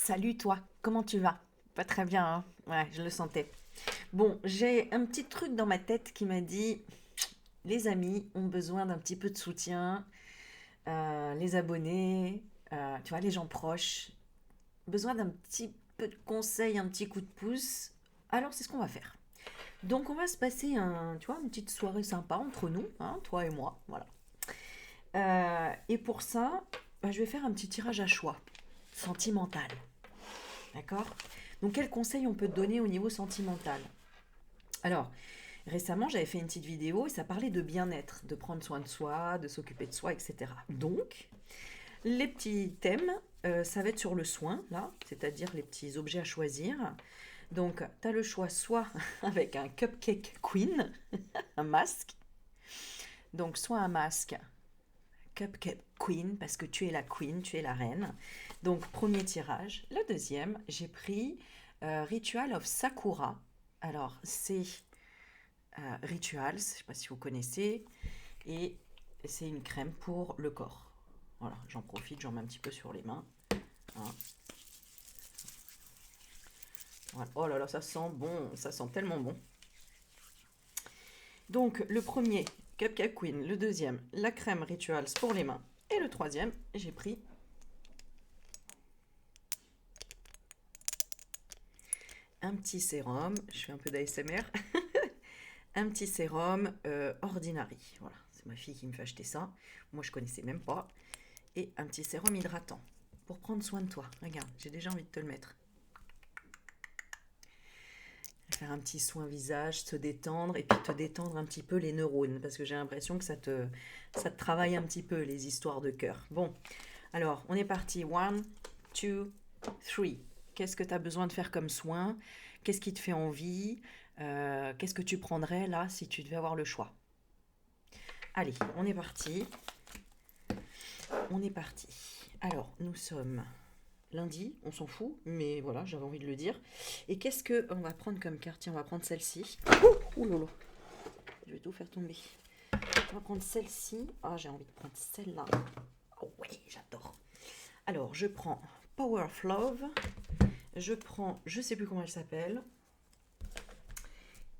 Salut toi, comment tu vas? Pas très bien, hein? Ouais, je le sentais. Bon, j'ai un petit truc dans ma tête qui m'a dit, les amis ont besoin d'un petit peu de soutien, les abonnés, tu vois, les gens proches, besoin d'un petit peu de conseils, un petit coup de pouce. Alors c'est ce qu'on va faire. Donc on va se passer tu vois, une petite soirée sympa entre nous, hein, toi et moi, voilà. Et pour ça, bah, je vais faire un petit tirage à choix, sentimental. D'accord? Donc, quels conseils on peut te donner au niveau sentimental? Alors, récemment, j'avais fait une petite vidéo et ça parlait de bien-être, de prendre soin de soi, de s'occuper de soi, etc. Donc, les petits thèmes, ça va être sur le soin, là, c'est-à-dire les petits objets à choisir. Donc, tu as le choix soit avec un cupcake queen, un masque. Donc, soit un masque cupcake queen, parce que tu es la queen, tu es la reine. Donc, premier tirage. Le deuxième, j'ai pris Ritual of Sakura. Alors, c'est Rituals, je ne sais pas si vous connaissez, et c'est une crème pour le corps. Voilà, j'en profite, j'en mets un petit peu sur les mains. Hein. Voilà. Oh là là, ça sent bon, ça sent tellement bon. Donc, le premier, Cupcake Queen. Le deuxième, la crème Rituals pour les mains. Et le troisième, j'ai pris un petit sérum. Je fais un peu d'ASMR. Un petit sérum Ordinary. Voilà, c'est ma fille qui me fait acheter ça. Moi, je connaissais même pas. Et un petit sérum hydratant pour prendre soin de toi. Regarde, j'ai déjà envie de te le mettre. Faire un petit soin visage, se détendre et puis te détendre un petit peu les neurones parce que j'ai l'impression que ça te travaille un petit peu les histoires de cœur. Bon, alors on est parti. One, two, three. Qu'est-ce que tu as besoin de faire comme soin? Qu'est-ce qui te fait envie? Qu'est-ce que tu prendrais là si tu devais avoir le choix? Allez, on est parti. On est parti. Alors, nous sommes lundi, on s'en fout, mais voilà, j'avais envie de le dire. Et qu'est-ce que on va prendre comme carte? Tiens, on va prendre celle-ci. Ouh lolo, je vais tout faire tomber. On va prendre celle-ci. Ah, j'ai envie de prendre celle-là. Oh oui, j'adore. Alors, je prends Power of Love. Je prends, je sais plus comment elle s'appelle.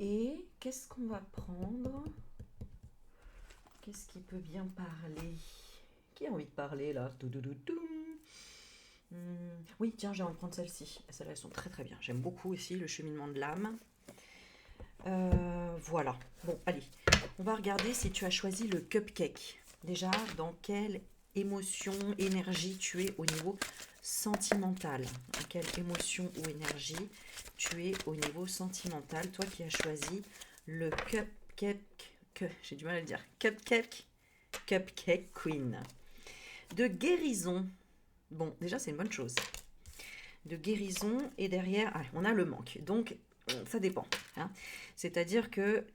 Et qu'est-ce qu'on va prendre? Qu'est-ce qui peut bien parler? Qui a envie de parler là? Oui, tiens, j'ai envie de prendre celle-ci. Celles-là, elles sont très très bien. J'aime beaucoup aussi le cheminement de l'âme. Voilà. Bon, allez. On va regarder si tu as choisi le cupcake. Déjà, dans quelle émotion, énergie tu es au niveau sentimental? Dans quelle émotion ou énergie tu es au niveau sentimental? Toi qui as choisi le cupcake, j'ai du mal à le dire, cupcake queen. De guérison. Bon, déjà, c'est une bonne chose. De guérison et derrière, on a le manque. Donc, ça dépend. Hein. C'est-à-dire que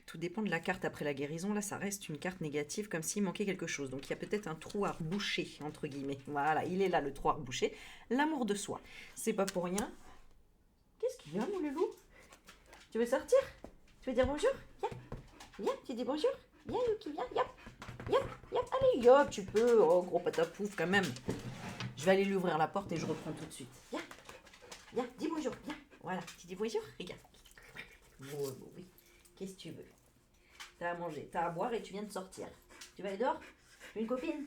tout dépend de la carte après la guérison. Là, ça reste une carte négative, comme s'il manquait quelque chose. Donc, il y a peut-être un trou à reboucher, entre guillemets. Voilà, il est là, le trou à reboucher. L'amour de soi. C'est pas pour rien. Qu'est-ce qu'il y a, mon loulou? Tu veux sortir? Tu veux dire bonjour? Viens, viens, tu dis bonjour? Viens, Yuki, viens, yop, yop, yop. Allez, yop, tu peux. Oh, gros patapouf, quand même. Je vais aller lui ouvrir la porte et je reprends tout de suite. Viens, viens, dis bonjour, viens. Voilà, tu dis bonjour, regarde. Oh, oui, qu'est-ce que tu veux? T'as à manger, t'as à boire et tu viens de sortir. Tu vas aller dehors? Une copine?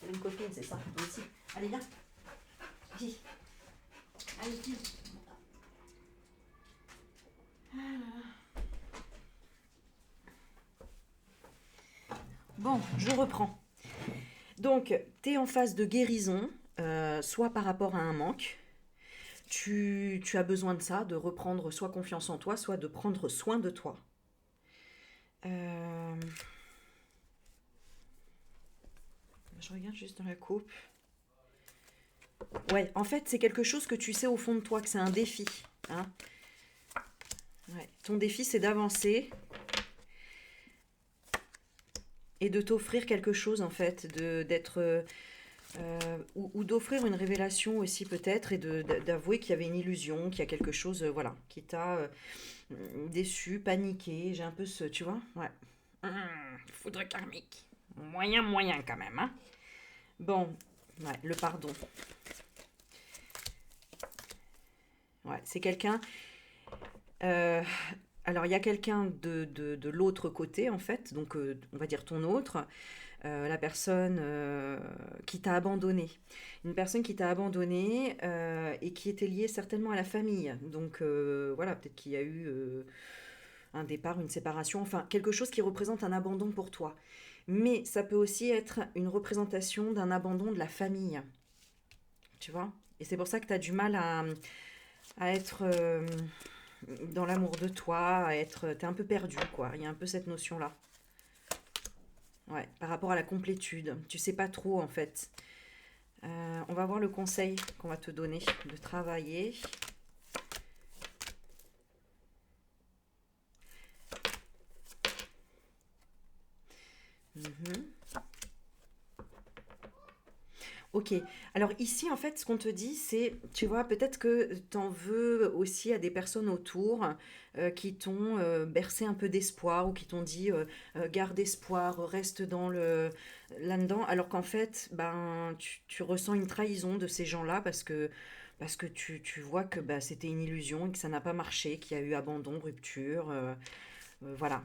Une copine, c'est ça, toi aussi. Allez, viens. Dis. Allez, dis. Bon, je reprends. Donc, tu es en phase de guérison, soit par rapport à un manque. Tu as besoin de ça, de reprendre soit confiance en toi, soit de prendre soin de toi. Euh, je regarde juste dans la coupe. Ouais, en fait, c'est quelque chose que tu sais au fond de toi, que c'est un défi. Hein. Ouais. Ton défi, c'est d'avancer et de t'offrir quelque chose, en fait, d'être ou d'offrir une révélation aussi peut-être et d'avouer qu'il y avait une illusion, qu'il y a quelque chose, voilà, qui t'a déçu, paniqué. J'ai un peu ce, tu vois, ouais. Foudre karmique. Moyen, moyen quand même, hein. Bon, ouais, le pardon. Ouais, c'est quelqu'un. euh, alors, il y a quelqu'un de l'autre côté, en fait, donc on va dire ton autre, la personne qui t'a abandonné. Une personne qui t'a abandonné et qui était liée certainement à la famille. Donc, voilà, peut-être qu'il y a eu un départ, une séparation, enfin, quelque chose qui représente un abandon pour toi. Mais ça peut aussi être une représentation d'un abandon de la famille, tu vois? Et c'est pour ça que tu as du mal à être dans l'amour de toi, à être. T'es un peu perdu, quoi. Il y a un peu cette notion-là. Ouais, par rapport à la complétude. Tu sais pas trop, en fait. On va voir le conseil qu'on va te donner de travailler. Mhm. Ok. Alors ici, en fait, ce qu'on te dit, c'est, tu vois, peut-être que t'en veux aussi à des personnes autour qui t'ont bercé un peu d'espoir ou qui t'ont dit garde espoir, reste dans le là-dedans, alors qu'en fait, ben, tu ressens une trahison de ces gens-là parce que tu vois que bah, c'était une illusion et que ça n'a pas marché, qu'il y a eu abandon, rupture, voilà.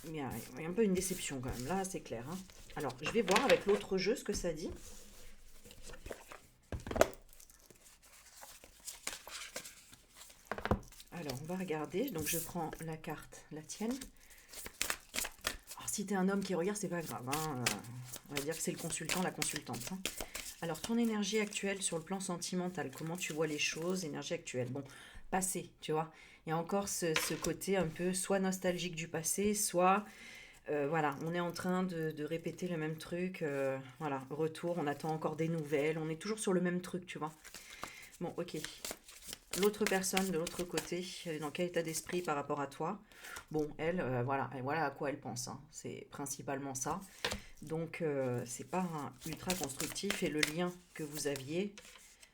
Il y a un peu une déception quand même, là, c'est clair, hein. Alors, je vais voir avec l'autre jeu ce que ça dit. Alors, on va regarder. Donc, je prends la carte, la tienne. Alors, si t'es un homme qui regarde, c'est pas grave, hein. On va dire que c'est le consultant, la consultante, hein. Alors, ton énergie actuelle sur le plan sentimental, comment tu vois les choses, énergie actuelle. Bon, passé, tu vois. Il y a encore ce côté un peu soit nostalgique du passé, soit, voilà, on est en train de répéter le même truc. Voilà, retour, on attend encore des nouvelles. On est toujours sur le même truc, tu vois. Bon, ok. L'autre personne de l'autre côté, elle est dans quel état d'esprit par rapport à toi? Bon, elle, voilà, et voilà à quoi elle pense, hein. C'est principalement ça. Donc, c'est pas ultra constructif et le lien que vous aviez,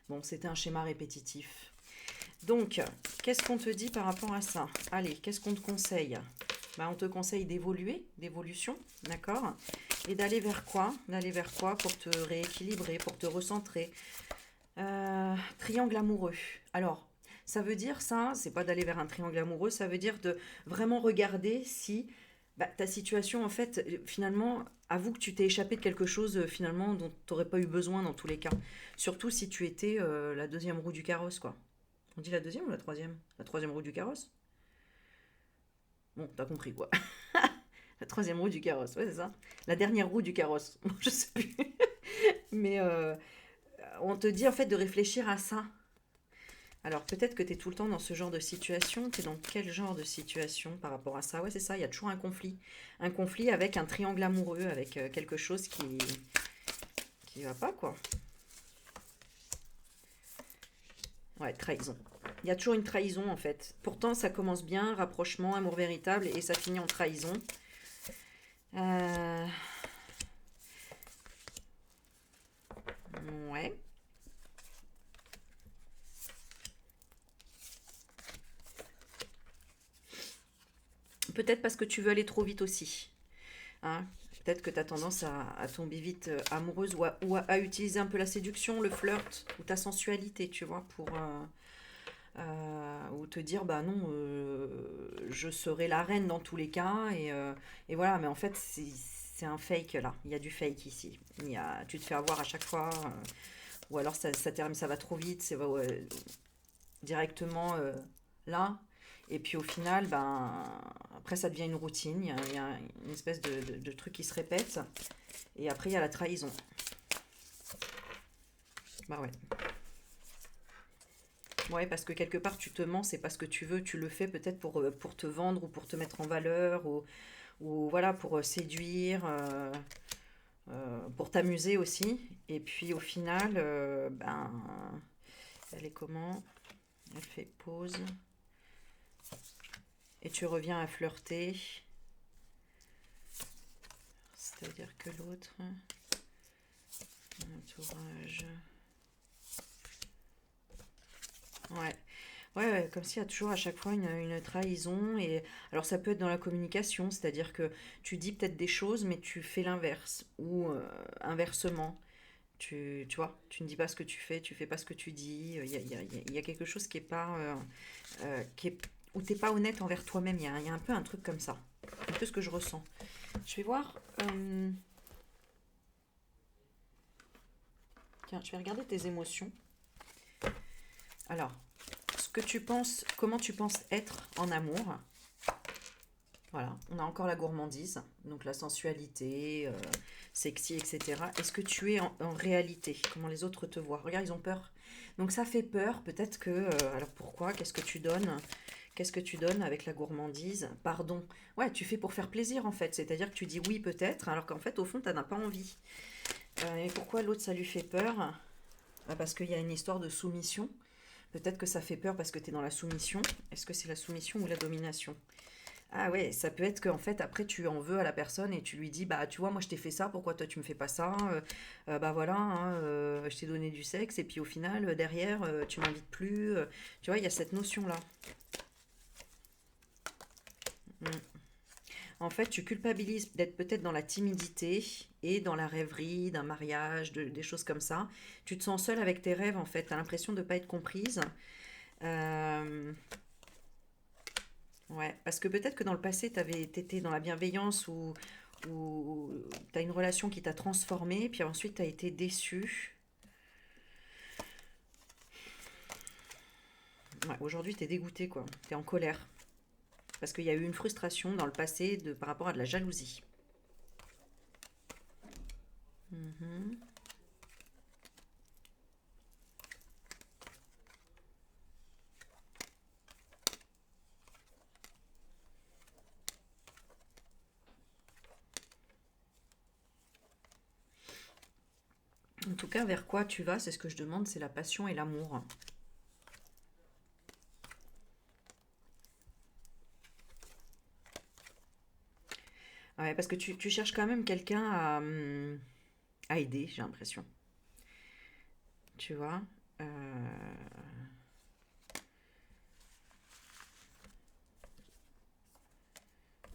bon, c'était un schéma répétitif. Donc, qu'est-ce qu'on te dit par rapport à ça? Allez, qu'est-ce qu'on te conseille? Bah, on te conseille d'évoluer, d'évolution, d'accord? Et d'aller vers quoi? D'aller vers quoi pour te rééquilibrer, pour te recentrer? Triangle amoureux. Alors, ça veut dire ça, c'est pas d'aller vers un triangle amoureux, ça veut dire de vraiment regarder si bah, ta situation, en fait, finalement, avoue que tu t'es échappé de quelque chose, finalement, dont tu n'aurais pas eu besoin dans tous les cas. Surtout si tu étais la deuxième roue du carrosse, quoi. On dit la deuxième ou la troisième? La troisième roue du carrosse? Bon, t'as compris, quoi. La troisième roue du carrosse, ouais, c'est ça. La dernière roue du carrosse. Bon, je sais plus. Mais on te dit, en fait, de réfléchir à ça. Alors peut-être que tu es tout le temps dans ce genre de situation. Tu es dans quel genre de situation par rapport à ça? Ouais, c'est ça, il y a toujours un conflit. Un conflit avec un triangle amoureux, avec quelque chose qui va pas, quoi. Ouais, trahison. Il y a toujours une trahison, en fait. Pourtant, ça commence bien, rapprochement, amour véritable, et ça finit en trahison. Euh, Ouais. Peut-être parce que tu veux aller trop vite aussi, hein. Peut-être que tu as tendance à tomber vite amoureuse ou à utiliser un peu la séduction, le flirt ou ta sensualité, tu vois, pour, ou te dire bah non, je serai la reine dans tous les cas et voilà, mais en fait c'est un fake là, il y a du fake ici, tu te fais avoir à chaque fois, ou alors ça va trop vite, c'est ouais, directement là, et puis au final ben après ça devient une routine, il y a une espèce de truc qui se répète, et après il y a la trahison. Bah ouais. Ouais, parce que quelque part tu te mens, c'est parce que tu veux, tu le fais peut-être pour te vendre ou pour te mettre en valeur ou voilà, pour séduire, pour t'amuser aussi. Et puis au final, ben, elle est comment? Elle fait pause et tu reviens à flirter. C'est-à-dire que l'autre, entourage. Ouais. Ouais, ouais, comme s'il y a toujours à chaque fois une trahison. Et alors ça peut être dans la communication, c'est-à-dire que tu dis peut-être des choses, mais tu fais l'inverse. Ou inversement. Tu vois, tu ne dis pas ce que tu fais pas ce que tu dis. Il y a quelque chose qui est pas, où t'es pas honnête envers toi-même. Il y a un peu un truc comme ça. Un peu ce que je ressens. Je vais voir. Tiens, je vais regarder tes émotions. Alors, ce que tu penses, comment tu penses être en amour. Voilà, on a encore la gourmandise, donc la sensualité, sexy, etc. Est-ce que tu es en réalité? Comment les autres te voient? Regarde, ils ont peur. Donc ça fait peur, peut-être que... alors pourquoi? Qu'est-ce que tu donnes? Qu'est-ce que tu donnes avec la gourmandise? Pardon. Ouais, tu fais pour faire plaisir en fait, c'est-à-dire que tu dis oui peut-être, alors qu'en fait au fond tu n'en as pas envie. Et pourquoi l'autre ça lui fait peur? Parce qu'il y a une histoire de soumission. Peut-être que ça fait peur parce que tu es dans la soumission. Est-ce que c'est la soumission ou la domination? Ah ouais, ça peut être qu'en fait, après, tu en veux à la personne et tu lui dis, bah, tu vois, moi, je t'ai fait ça, pourquoi toi, tu me fais pas ça? Bah voilà, hein, je t'ai donné du sexe, et puis au final, derrière, tu m'invites plus. Tu vois, il y a cette notion-là. Mm. En fait, tu culpabilises d'être peut-être dans la timidité et dans la rêverie d'un mariage, des choses comme ça. Tu te sens seule avec tes rêves, en fait. Tu as l'impression de ne pas être comprise. Euh, Ouais, parce que peut-être que dans le passé, tu étais dans la bienveillance ou tu as une relation qui t'a transformé, puis ensuite tu as été déçu. Ouais, aujourd'hui, tu es dégoûté, quoi. Tu es en colère. Parce qu'il y a eu une frustration dans le passé par rapport à de la jalousie. Mhm. En tout cas, vers quoi tu vas, c'est ce que je demande, c'est la passion et l'amour. Ouais, parce que tu cherches quand même quelqu'un à aider, j'ai l'impression. Tu vois.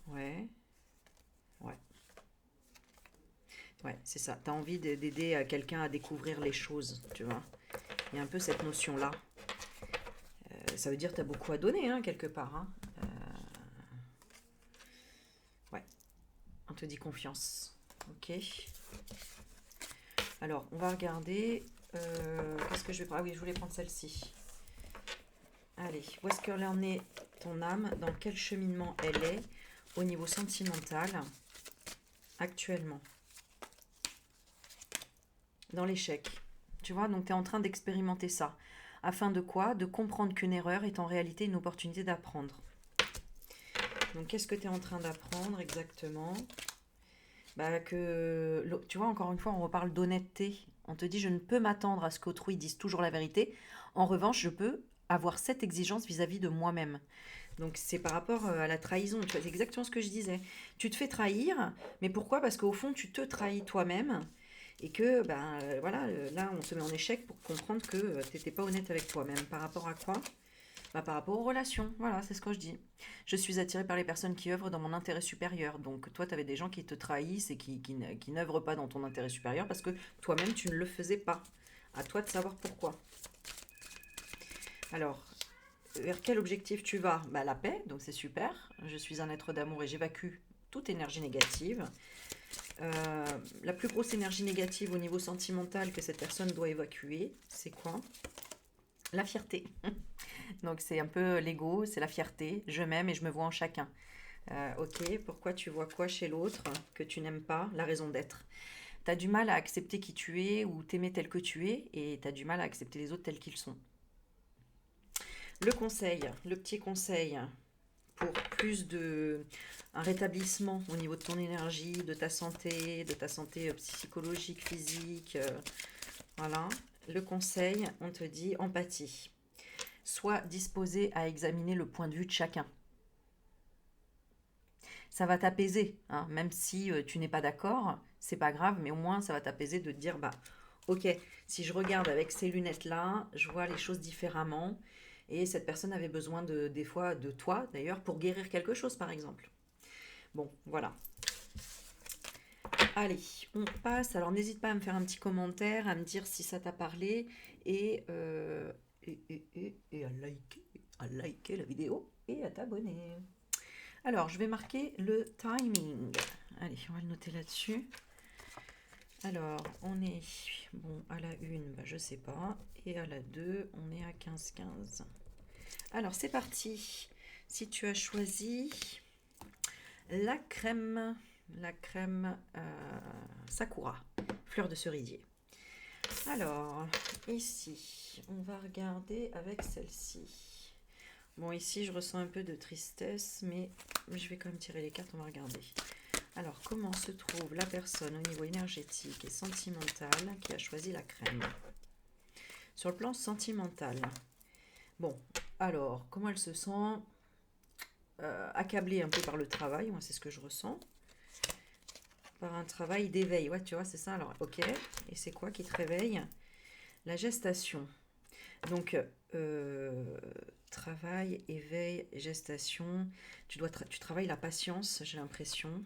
Ouais, ouais. Ouais, c'est ça. Tu as envie d'aider quelqu'un à découvrir les choses, tu vois. Il y a un peu cette notion-là. Ça veut dire que tu as beaucoup à donner, hein, quelque part. Hein. Ouais, on te dit confiance. Ok. Alors, on va regarder. Qu'est-ce que je vais prendre? Ah oui, je voulais prendre celle-ci. Allez, où est-ce qu'elle en est, ton âme? Dans quel cheminement elle est au niveau sentimental actuellement? Dans l'échec. Tu vois, donc tu es en train d'expérimenter ça. Afin de quoi? De comprendre qu'une erreur est en réalité une opportunité d'apprendre. Donc qu'est-ce que tu es en train d'apprendre exactement? Bah tu vois, encore une fois, on reparle d'honnêteté. On te dit, je ne peux m'attendre à ce qu'autrui dise toujours la vérité. En revanche, je peux avoir cette exigence vis-à-vis de moi-même. Donc c'est par rapport à la trahison. Tu vois, c'est exactement ce que je disais. Tu te fais trahir, mais pourquoi? Parce qu'au fond, tu te trahis toi-même et que, ben voilà, là, on se met en échec pour comprendre que tu n'étais pas honnête avec toi-même. Par rapport à quoi? Bah, par rapport aux relations, voilà, c'est ce que je dis. Je suis attirée par les personnes qui œuvrent dans mon intérêt supérieur. Donc toi, tu avais des gens qui te trahissent et qui n'œuvrent pas dans ton intérêt supérieur parce que toi-même, tu ne le faisais pas. À toi de savoir pourquoi. Alors, vers quel objectif tu vas? Bah, la paix, donc c'est super. Je suis un être d'amour et j'évacue toute énergie négative. Euh, la plus grosse énergie négative au niveau sentimental que cette personne doit évacuer, c'est quoi? La fierté. Donc c'est un peu l'ego, c'est la fierté. Je m'aime et je me vois en chacun. Ok, pourquoi tu vois quoi chez l'autre que tu n'aimes pas? La raison d'être. Tu as du mal à accepter qui tu es ou t'aimer tel que tu es et tu as du mal à accepter les autres tels qu'ils sont. Le conseil, le petit conseil pour plus de un rétablissement au niveau de ton énergie, de ta santé psychologique, physique, voilà. Le conseil, on te dit empathie. Sois disposé à examiner le point de vue de chacun. Ça va t'apaiser, hein, même si tu n'es pas d'accord, c'est pas grave, mais au moins ça va t'apaiser de te dire bah ok, si je regarde avec ces lunettes là, je vois les choses différemment et cette personne avait besoin des fois de toi d'ailleurs pour guérir quelque chose par exemple. Bon, voilà. Allez, on passe. Alors, n'hésite pas à me faire un petit commentaire, à me dire si ça t'a parlé et à liker la vidéo et à t'abonner. Alors, je vais marquer le timing. Allez, on va le noter là-dessus. Alors, on est bon à la 1, bah, je sais pas. Et à la 2, on est à 15-15. Alors, c'est parti. Si tu as choisi la crème Sakura, fleur de cerisier. Alors, ici, on va regarder avec celle-ci. Bon, ici, je ressens un peu de tristesse, mais je vais quand même tirer les cartes, on va regarder. Alors, comment se trouve la personne au niveau énergétique et sentimental qui a choisi la crème? Sur le plan sentimental, bon, alors, comment elle se sent? Accablée un peu par le travail, moi c'est ce que je ressens. Par un travail d'éveil, ouais, tu vois, c'est ça. Alors, ok, et c'est quoi qui te réveille? La gestation. Donc, travail, éveil, gestation. Tu travailles la patience, j'ai l'impression.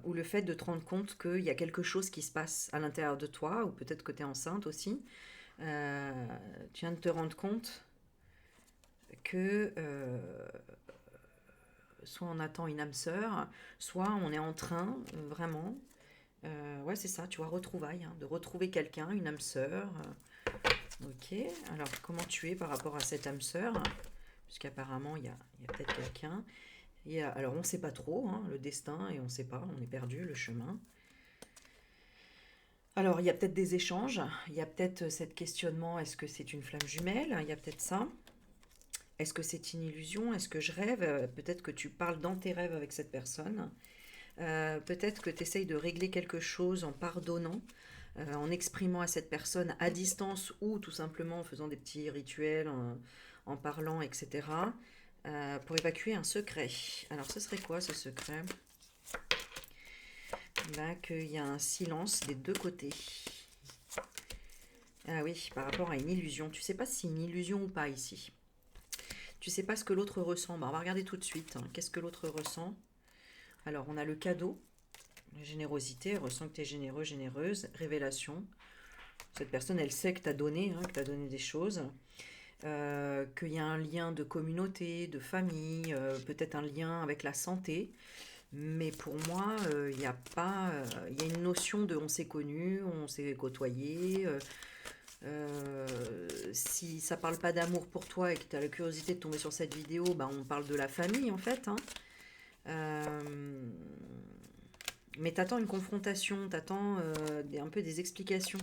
Ou le fait de te rendre compte qu'il y a quelque chose qui se passe à l'intérieur de toi, ou peut-être que tu es enceinte aussi. Tu viens de te rendre compte que soit on attend une âme sœur, soit on est en train, vraiment, ouais c'est ça, tu vois, retrouvailles, hein, de retrouver quelqu'un, une âme sœur. Ok, alors comment tu es par rapport à cette âme sœur? Puisqu'apparemment il y a peut-être quelqu'un. Alors on ne sait pas trop, hein, le destin, et on ne sait pas, on est perdu, le chemin. Alors il y a peut-être des échanges, il y a peut-être cet questionnement, est-ce que c'est une flamme jumelle? Il y a peut-être ça. Est-ce que c'est une illusion? Est-ce que je rêve? Peut-être que tu parles dans tes rêves avec cette personne. Peut-être que tu essayes de régler quelque chose en pardonnant, en exprimant à cette personne à distance ou tout simplement en faisant des petits rituels, en parlant, etc. Pour évacuer un secret. Alors ce serait quoi ce secret? Là, qu'il y a un silence des deux côtés. Ah oui, par rapport à une illusion. Tu sais pas si c'est une illusion ou pas ici. Tu sais pas ce que l'autre ressent. Bah, on va regarder tout de suite, hein. Qu'est-ce que l'autre ressent? Alors, on a le cadeau, la générosité. Elle ressent que tu es généreux, généreuse. Révélation. Cette personne, elle sait que tu as donné, hein, que tu as donné des choses. Qu'il y a un lien de communauté, de famille, peut-être un lien avec la santé. Mais pour moi, il y a pas, il y a une notion de on s'est connus, on s'est côtoyés. Si ça parle pas d'amour pour toi et que tu as la curiosité de tomber sur cette vidéo, bah on parle de la famille en fait, hein. Euh, mais t'attends une confrontation, t'attends un peu des explications.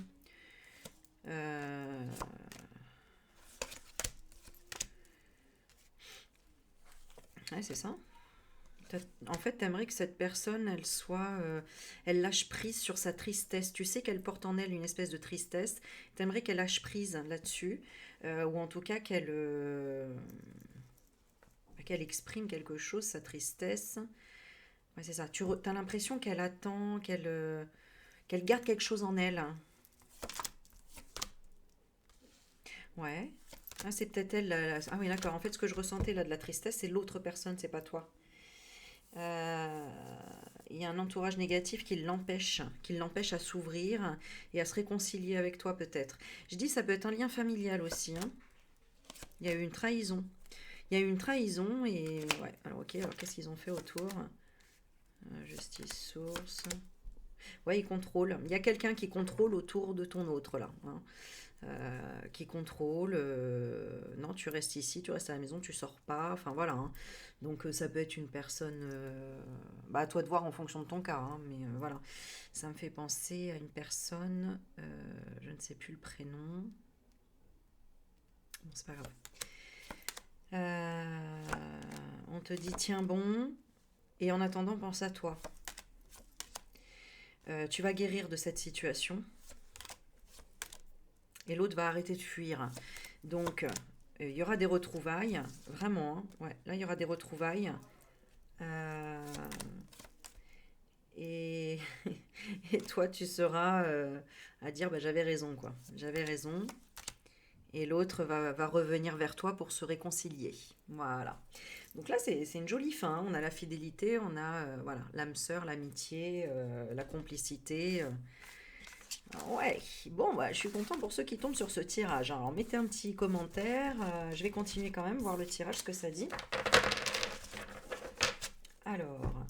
Euh, ouais, c'est ça. En fait, t'aimerais que cette personne, elle lâche prise sur sa tristesse. Tu sais qu'elle porte en elle une espèce de tristesse. T'aimerais qu'elle lâche prise là-dessus, ou en tout cas qu'elle exprime quelque chose, sa tristesse. Ouais, c'est ça. As l'impression qu'elle attend, qu'elle garde quelque chose en elle. Ouais. Ah, c'est peut-être elle. Ah oui, d'accord. En fait, ce que je ressentais là de la tristesse, c'est l'autre personne, c'est pas toi. Euh, Il y a un entourage négatif qui l'empêche à s'ouvrir et à se réconcilier avec toi peut-être. Je dis ça peut être un lien familial aussi, hein. Il y a eu une trahison. Il y a eu une trahison et ouais. Alors ok. Alors qu'est-ce qu'ils ont fait autour? Justice source. Ouais, ils contrôlent. Il y a quelqu'un qui contrôle autour de ton autre là, hein. Qui contrôle. Non, tu restes ici, tu restes à la maison, tu sors pas. Enfin voilà, hein. Donc ça peut être une personne. Bah à toi de voir en fonction de ton cas, hein, mais voilà. Ça me fait penser à une personne. Je ne sais plus le prénom. Bon, c'est pas grave. On te dit tiens bon. Et en attendant, pense à toi. Tu vas guérir de cette situation. Et l'autre va arrêter de fuir. Donc, il y aura des retrouvailles, vraiment, hein. Ouais, là, il y aura des retrouvailles. Euh, et, et toi, tu seras à dire, bah, j'avais raison, quoi. J'avais raison. et l'autre va revenir vers toi pour se réconcilier. Voilà. Donc là, c'est une jolie fin. On a la fidélité, on a voilà, l'âme sœur, l'amitié, la complicité. Ouais, bon, bah, je suis content pour ceux qui tombent sur ce tirage. Alors, mettez un petit commentaire. Je vais continuer quand même, voir le tirage, ce que ça dit. Alors,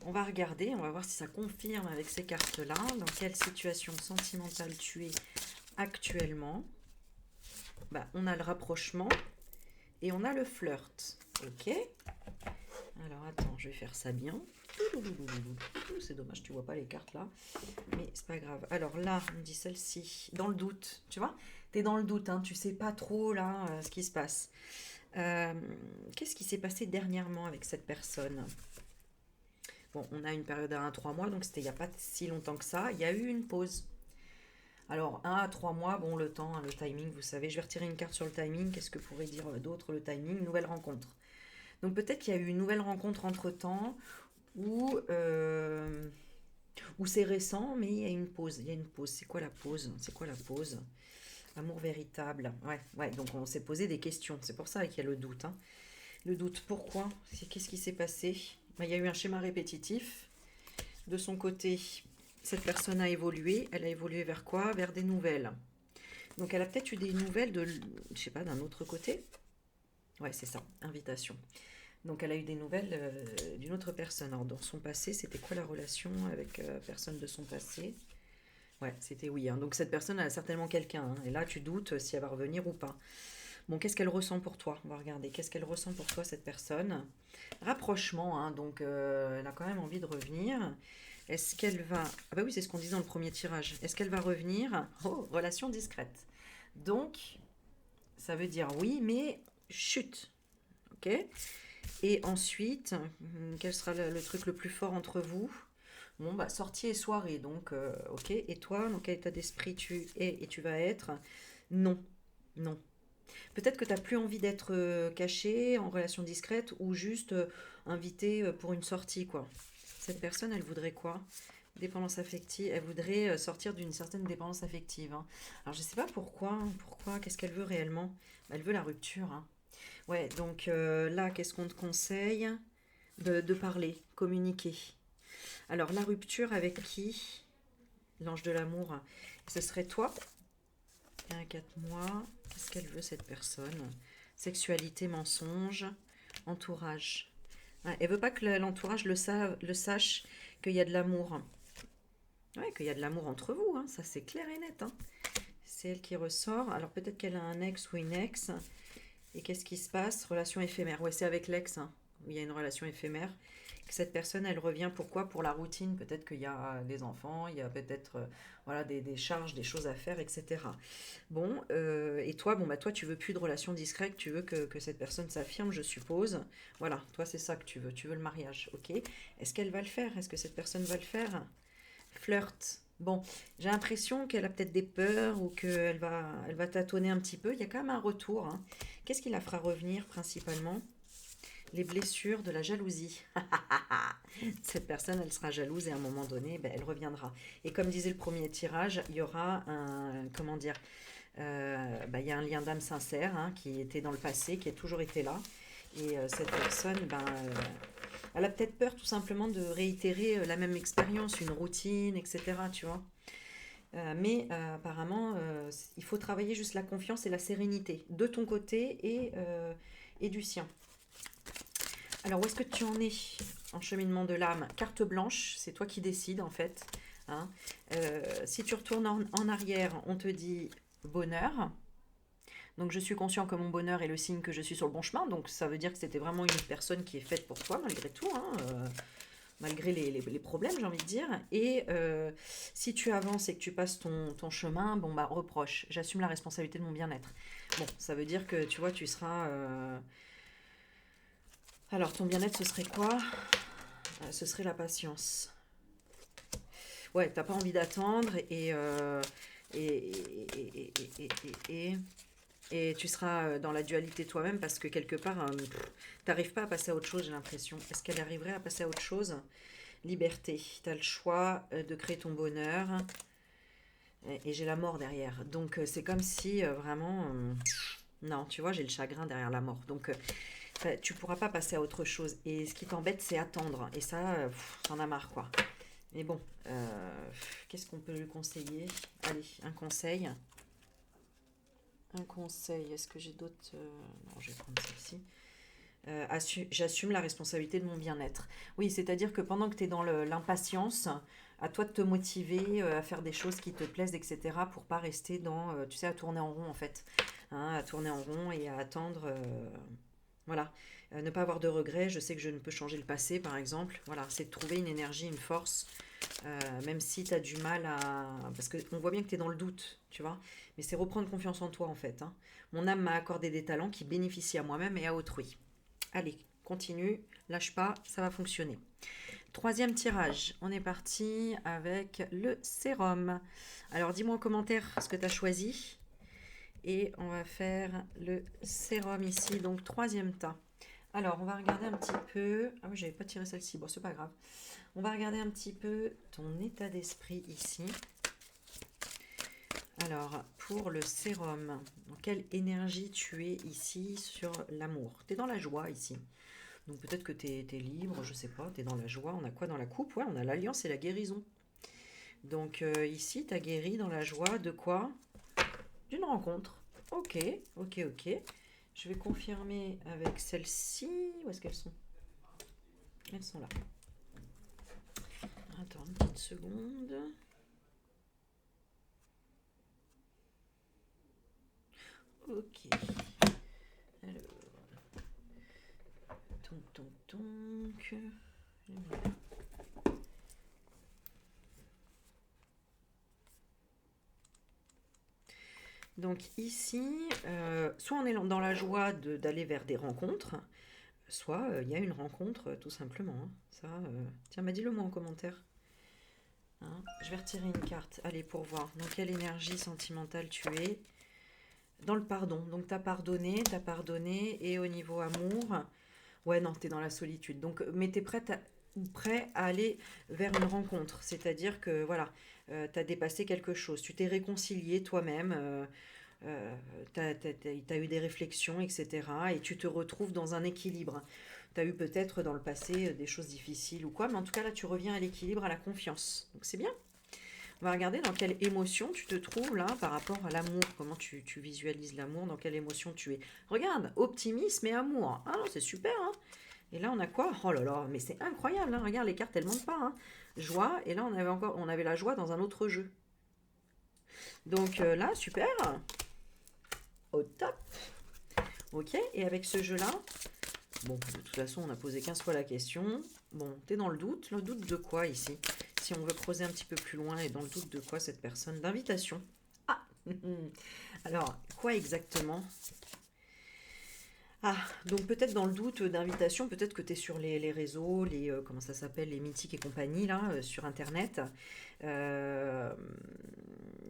on va regarder, on va voir si ça confirme avec ces cartes-là. Dans quelle situation sentimentale tu es actuellement. Bah, on a le rapprochement et on a le flirt. Ok. Alors, attends, je vais faire ça bien. C'est dommage, tu vois pas les cartes là. Mais c'est pas grave. Alors là, on me dit celle-ci. Dans le doute, tu vois? T'es dans le doute, hein, tu sais pas trop là ce qui se passe. Euh, Qu'est-ce qui s'est passé dernièrement avec cette personne? Bon, on a une période à 1 à 3 mois, donc c'était il n'y a pas si longtemps que ça. Il y a eu une pause. Alors, 1 à 3 mois, bon, le temps, hein, le timing, vous savez. Je vais retirer une carte sur le timing. Qu'est-ce que pourrait dire d'autre le timing? Nouvelle rencontre. Donc peut-être qu'il y a eu une nouvelle rencontre entre-temps, ou c'est récent, mais il y a une pause. Il y a une pause. C'est quoi la pause? C'est quoi la pause? Amour véritable. Ouais, ouais. Donc on s'est posé des questions. C'est pour ça qu'il y a le doute, hein. Le doute. Pourquoi? Qu'est-ce qui s'est passé? Ben, il y a eu un schéma répétitif. De son côté, cette personne a évolué. Elle a évolué vers quoi? Vers des nouvelles. Donc elle a peut-être eu des nouvelles de, je sais pas, d'un autre côté. Ouais, c'est ça. Invitation. Donc elle a eu des nouvelles d'une autre personne. Alors dans son passé, c'était quoi la relation avec personne de son passé? Ouais, c'était oui, hein. Donc cette personne elle a certainement quelqu'un, hein. Et là, tu doutes si elle va revenir ou pas. Bon, qu'est-ce qu'elle ressent pour toi? On va regarder. Qu'est-ce qu'elle ressent pour toi, cette personne? Rapprochement, hein. Donc elle a quand même envie de revenir. Est-ce qu'elle va... Ah bah oui, c'est ce qu'on disait dans le premier tirage. Est-ce qu'elle va revenir? Oh, relation discrète. Donc, ça veut dire oui, mais chut. Ok? Et ensuite, quel sera le truc le plus fort entre vous? Bon, bah, sortie et soirée, donc, ok. Et toi, dans quel état d'esprit tu es et tu vas être? Non, non. Peut-être que tu n'as plus envie d'être caché, en relation discrète, ou juste invité pour une sortie, quoi. Cette personne, elle voudrait quoi? Dépendance affective. Elle voudrait sortir d'une certaine dépendance affective, hein. Alors, je ne sais pas pourquoi, qu'est-ce qu'elle veut réellement? Bah, elle veut la rupture, hein. Ouais, donc là, qu'est-ce qu'on te conseille? De parler, communiquer. Alors, la rupture avec qui? L'ange de l'amour. Ce serait toi. 1 à 4 mois. Qu'est-ce qu'elle veut, cette personne? Sexualité, mensonge, entourage. Ouais, elle veut pas que l'entourage le sache qu'il y a de l'amour. Ouais, qu'il y a de l'amour entre vous, hein. Ça c'est clair et net, hein. C'est elle qui ressort. Alors peut-être qu'elle a un ex ou une ex. Et qu'est-ce qui se passe? Relation éphémère. Ouais, c'est avec l'ex, hein, où il y a une relation éphémère. Que cette personne, elle revient pourquoi? Pour la routine. Peut-être qu'il y a des enfants, il y a peut-être voilà, des charges, des choses à faire, etc. Bon, et toi, bon, bah, toi, tu veux plus de relation discrète, tu veux que cette personne s'affirme, je suppose. Voilà, toi, c'est ça que tu veux. Tu veux le mariage, ok? Est-ce qu'elle va le faire? Est-ce que cette personne va le faire? Flirt. Bon, j'ai l'impression qu'elle a peut-être des peurs ou qu'elle va tâtonner un petit peu. Il y a quand même un retour, hein. Qu'est-ce qui la fera revenir principalement? Les blessures de la jalousie. Cette personne, elle sera jalouse et à un moment donné, ben, elle reviendra. Et comme disait le premier tirage, il y aura un, comment dire, ben, il y a un lien d'âme sincère, hein, qui était dans le passé, qui a toujours été là. Et cette personne, ben, elle a peut-être peur tout simplement de réitérer la même expérience, une routine, etc. Tu vois. Mais apparemment, il faut travailler juste la confiance et la sérénité de ton côté et du sien. Alors, où est-ce que tu en es en cheminement de l'âme? Carte blanche, c'est toi qui décides en fait, hein. Si tu retournes en arrière, on te dit bonheur. Donc, je suis conscient que mon bonheur est le signe que je suis sur le bon chemin. Donc, ça veut dire que c'était vraiment une personne qui est faite pour toi, malgré tout, hein, malgré les problèmes, j'ai envie de dire. Et si tu avances et que tu passes ton chemin, bon, bah, reproche. J'assume la responsabilité de mon bien-être. Bon, ça veut dire que, tu vois, tu seras... Alors, ton bien-être, ce serait quoi? Ce serait la patience. Ouais, t'as pas envie d'attendre et, et, et, et, et tu seras dans la dualité toi-même parce que quelque part, t'arrives pas à passer à autre chose, j'ai l'impression. Est-ce qu'elle arriverait à passer à autre chose? Liberté. T'as le choix de créer ton bonheur. Et j'ai la mort derrière. Donc c'est comme si vraiment... non, tu vois, j'ai le chagrin derrière la mort. Donc tu pourras pas passer à autre chose. Et ce qui t'embête, c'est attendre. Et ça, t'en as marre, quoi. Mais bon, qu'est-ce qu'on peut lui conseiller? Allez, un conseil. Un conseil, est-ce que j'ai d'autres... Non, je vais prendre celle-ci. J'assume la responsabilité de mon bien-être. Oui, c'est-à-dire que pendant que tu es dans l'impatience, à toi de te motiver à faire des choses qui te plaisent, etc., pour pas rester dans, tu sais, à tourner en rond, en fait. Hein, à tourner en rond et à attendre... voilà. Ne pas avoir de regrets. Je sais que je ne peux changer le passé, par exemple. Voilà, c'est de trouver une énergie, une force, même si tu as du mal à... Parce qu'on voit bien que tu es dans le doute, tu vois. Mais c'est reprendre confiance en toi, en fait. Hein. Mon âme m'a accordé des talents qui bénéficient à moi-même et à autrui. Allez, continue, lâche pas, ça va fonctionner. Troisième tirage, on est parti avec le sérum. Alors dis-moi en commentaire ce que tu as choisi. Et on va faire le sérum ici, donc troisième tas. Alors, on va regarder un petit peu... Ah oui, j'avais pas tiré celle-ci, bon, c'est pas grave. On va regarder un petit peu ton état d'esprit ici. Alors, pour le sérum, dans quelle énergie tu es ici sur l'amour? Tu es dans la joie ici. Donc peut-être que tu es libre, je sais pas, tu es dans la joie. On a quoi dans la coupe? Ouais, on a l'alliance et la guérison. Donc ici, tu as guéri dans la joie de quoi? D'une rencontre. Ok, ok, ok. Je vais confirmer avec celle-ci. Où est-ce qu'elles sont? Elles sont là. Attends une petite seconde. Ok. Alors. Donc. Donc ici, soit on est dans la joie d'aller vers des rencontres, soit il y a une rencontre tout simplement. Hein. Ça, tiens, dis-le moi en commentaire. Hein. Je vais retirer une carte. Allez, pour voir dans quelle énergie sentimentale tu es. Dans le pardon. Donc t'as pardonné. Et au niveau amour, ouais, non, t'es dans la solitude. Donc, mais t'es prêt à aller vers une rencontre. C'est-à-dire que, voilà, t'as dépassé quelque chose. Tu t'es réconcilié toi-même. T'as eu des réflexions, etc. Et tu te retrouves dans un équilibre. T'as eu peut-être dans le passé des choses difficiles ou quoi, mais en tout cas là tu reviens à l'équilibre, à la confiance. Donc c'est bien. On va regarder dans quelle émotion tu te trouves là par rapport à l'amour. Comment tu visualises l'amour, dans quelle émotion tu es. Regarde, optimisme et amour. Ah non, c'est super. Hein. Et là on a quoi? Oh là là, mais c'est incroyable. Hein. Regarde, les cartes elles mentent pas. Hein. Joie, et là on avait la joie dans un autre jeu. Donc là, super. Au top. Ok, et avec ce jeu-là, bon, de toute façon, on a posé 15 fois la question. Bon, t'es dans le doute. Le doute de quoi ici? Si on veut creuser un petit peu plus loin, et dans le doute de quoi cette personne? D'invitation. Ah alors, quoi exactement? Ah, donc peut-être dans le doute d'invitation, peut-être que tu es sur les réseaux, comment ça s'appelle, les mythiques et compagnie, là, sur Internet. Euh,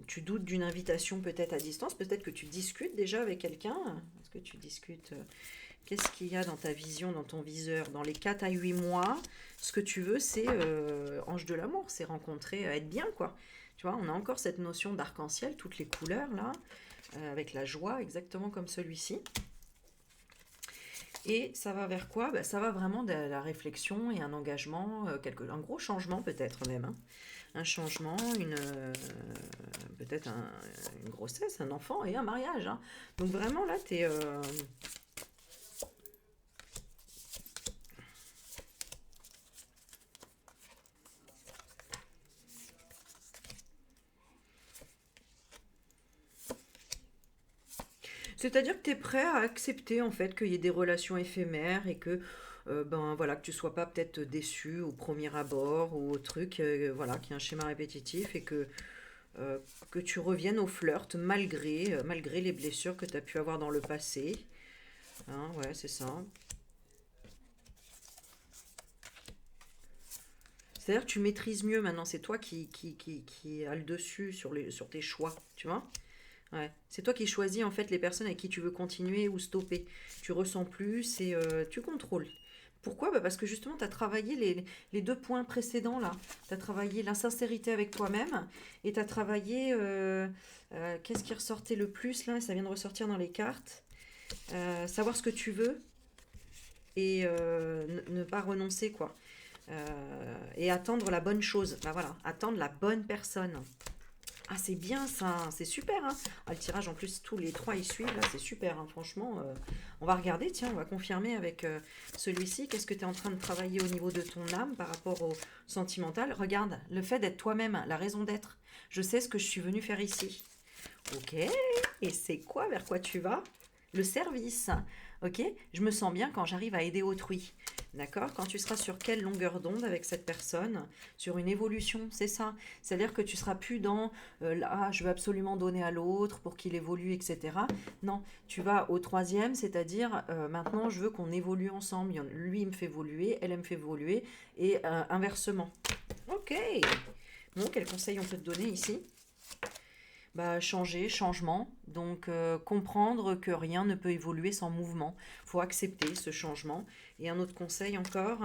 Tu doutes d'une invitation peut-être à distance, peut-être que tu discutes déjà avec quelqu'un. Est-ce que tu discutes qu'est-ce qu'il y a dans ta vision, dans ton viseur? Dans les 4 à 8 mois, ce que tu veux, c'est ange de l'amour, c'est rencontrer, être bien, quoi. Tu vois, on a encore cette notion d'arc-en-ciel, toutes les couleurs, là, avec la joie, exactement comme celui-ci. Et ça va vers quoi? Bah, ça va vraiment de la réflexion et un engagement, un gros changement peut-être même. Hein. Un changement, peut-être une grossesse, un enfant et un mariage. Hein. Donc vraiment là, tu es... C'est-à-dire que tu es prêt à accepter en fait qu'il y ait des relations éphémères et que ben voilà que tu sois pas peut-être déçu au premier abord ou au truc voilà qu'il y a un schéma répétitif et que tu reviennes au flirt malgré les blessures que tu as pu avoir dans le passé. Hein, ouais, c'est ça. C'est-à-dire que tu maîtrises mieux maintenant, c'est toi qui a le dessus sur tes choix, tu vois? Ouais. C'est toi qui choisis en fait les personnes avec qui tu veux continuer ou stopper. Tu ressens plus et tu contrôles. Pourquoi? Bah, parce que justement, tu as travaillé les deux points précédents là. Tu as travaillé l'insincérité avec toi-même et tu as travaillé... qu'est-ce qui ressortait le plus là? Ça vient de ressortir dans les cartes. Savoir ce que tu veux et ne pas renoncer, quoi. Et attendre la bonne chose. Bah voilà, attendre la bonne personne. Ah, c'est bien ça, c'est super, hein. Ah, le tirage, en plus, tous les trois, ils suivent, là, c'est super, hein. Franchement. On va regarder, tiens, on va confirmer avec celui-ci. Qu'est-ce que tu es en train de travailler au niveau de ton âme par rapport au sentimental? Regarde, le fait d'être toi-même, la raison d'être. Je sais ce que je suis venue faire ici. Ok, et c'est quoi, vers quoi tu vas? Le service. Ok, je me sens bien quand j'arrive à aider autrui. D'accord? Quand tu seras sur quelle longueur d'onde avec cette personne? Sur une évolution, c'est ça. C'est-à-dire que tu seras plus dans là, je veux absolument donner à l'autre pour qu'il évolue, etc. Non, tu vas au troisième, c'est-à-dire maintenant je veux qu'on évolue ensemble. Lui, il me fait évoluer, elle me fait évoluer, et inversement. Ok. Bon, quel conseil on peut te donner ici? Bah, changer, changement. Donc, comprendre que rien ne peut évoluer sans mouvement. Il faut accepter ce changement. Et un autre conseil encore,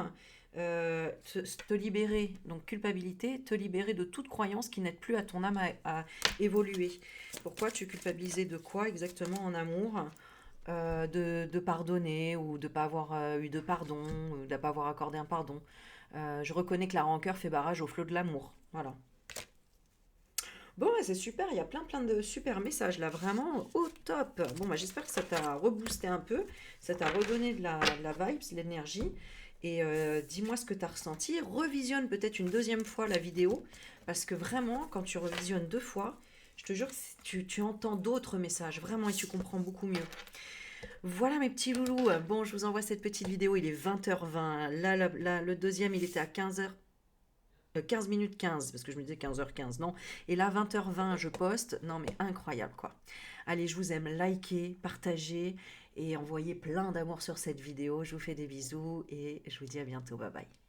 te libérer, donc culpabilité, te libérer de toute croyance qui n'aide plus à ton âme à évoluer. Pourquoi tu culpabilisais de quoi exactement en amour? De pardonner ou de ne pas avoir eu de pardon, ou de ne pas avoir accordé un pardon. Je reconnais que la rancœur fait barrage au flot de l'amour. Voilà. Bon, ouais, c'est super, il y a plein de super messages là, vraiment au top. Bon, bah, j'espère que ça t'a reboosté un peu, ça t'a redonné de la vibes, de l'énergie. Et dis-moi ce que tu as ressenti. Revisionne peut-être une deuxième fois la vidéo, parce que vraiment, quand tu revisionnes deux fois, je te jure que tu entends d'autres messages, vraiment, et tu comprends beaucoup mieux. Voilà mes petits loulous. Bon, je vous envoie cette petite vidéo, il est 20h20. Là, le deuxième, il était à 15h. 15 minutes 15, parce que je me disais 15h15, non. Et là, 20h20, je poste. Non, mais incroyable, quoi. Allez, je vous aime. Likez, partagez et envoyez plein d'amour sur cette vidéo. Je vous fais des bisous et je vous dis à bientôt. Bye bye.